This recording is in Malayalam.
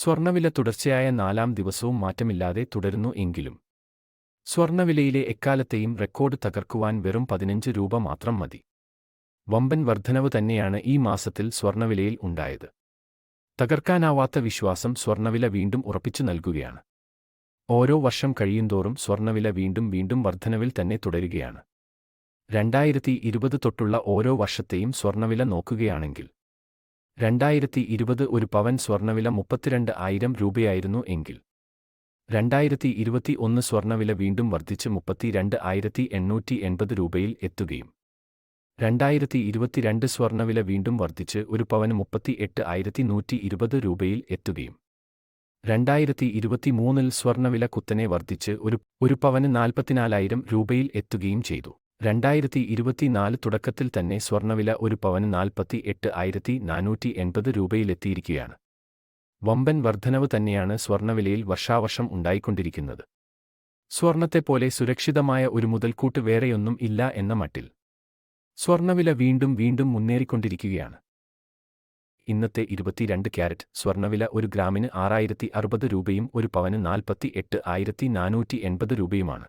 സ്വർണ്ണവില തുടർച്ചയായ 4-ാം ദിവസവും മാറ്റമില്ലാതെ തുടരുന്നു എങ്കിലും സ്വർണ്ണവിലയിലെ എക്കാലത്തെയും റെക്കോർഡ് തകർക്കുവാൻ വെറും 15 രൂപ മാത്രം മതി. വമ്പൻ വർധനവ് തന്നെയാണ് ഈ മാസത്തിൽ സ്വർണ്ണവിലയിൽ ഉണ്ടായത്. തകർക്കാനാവാത്ത വിശ്വാസം സ്വർണ്ണവില വീണ്ടും ഉറപ്പിച്ചു നൽകുകയാണ്. ഓരോ വർഷം കഴിയുന്തോറും സ്വർണ്ണവില വീണ്ടും വർധനവിൽ തന്നെ തുടരുകയാണ്. 2020 തൊട്ടുള്ള ഓരോ വർഷത്തെയും സ്വർണ്ണവില നോക്കുകയാണെങ്കിൽ 2020 ഒരു പവൻ സ്വർണ്ണവില 32,000 രൂപയായിരുന്നു എങ്കിൽ 2021 സ്വർണ്ണവില വീണ്ടും വർദ്ധിച്ച് 32,880 രൂപയിൽ എത്തുകയും 2022 സ്വർണ്ണവില വീണ്ടും വർദ്ധിച്ച് ഒരു പവന് 38,120 രൂപയിൽ എത്തുകയും 2023 സ്വർണ്ണവില കുത്തനെ വർദ്ധിച്ച് ഒരു പവന് 44,000 രൂപയിൽ എത്തുകയും ചെയ്തു. 2024 തുടക്കത്തിൽ തന്നെ സ്വർണ്ണവില ഒരു പവന് 48,480 രൂപയിലെത്തിയിരിക്കുകയാണ്. വമ്പൻ വർധനവ് തന്നെയാണ് സ്വർണ്ണവിലയിൽ വർഷാവർഷം ഉണ്ടായിക്കൊണ്ടിരിക്കുന്നത്. സ്വർണ്ണത്തെപ്പോലെ സുരക്ഷിതമായ ഒരു മുതൽക്കൂട്ട് വേറെയൊന്നും ഇല്ല എന്ന മട്ടിൽ സ്വർണ്ണവില വീണ്ടും മുന്നേറിക്കൊണ്ടിരിക്കുകയാണ്. ഇന്നത്തെ 22 ക്യാരറ്റ് സ്വർണ്ണവില ഒരു ഗ്രാമിന് 6,060 രൂപയും ഒരു പവന് 48,480 രൂപയുമാണ്.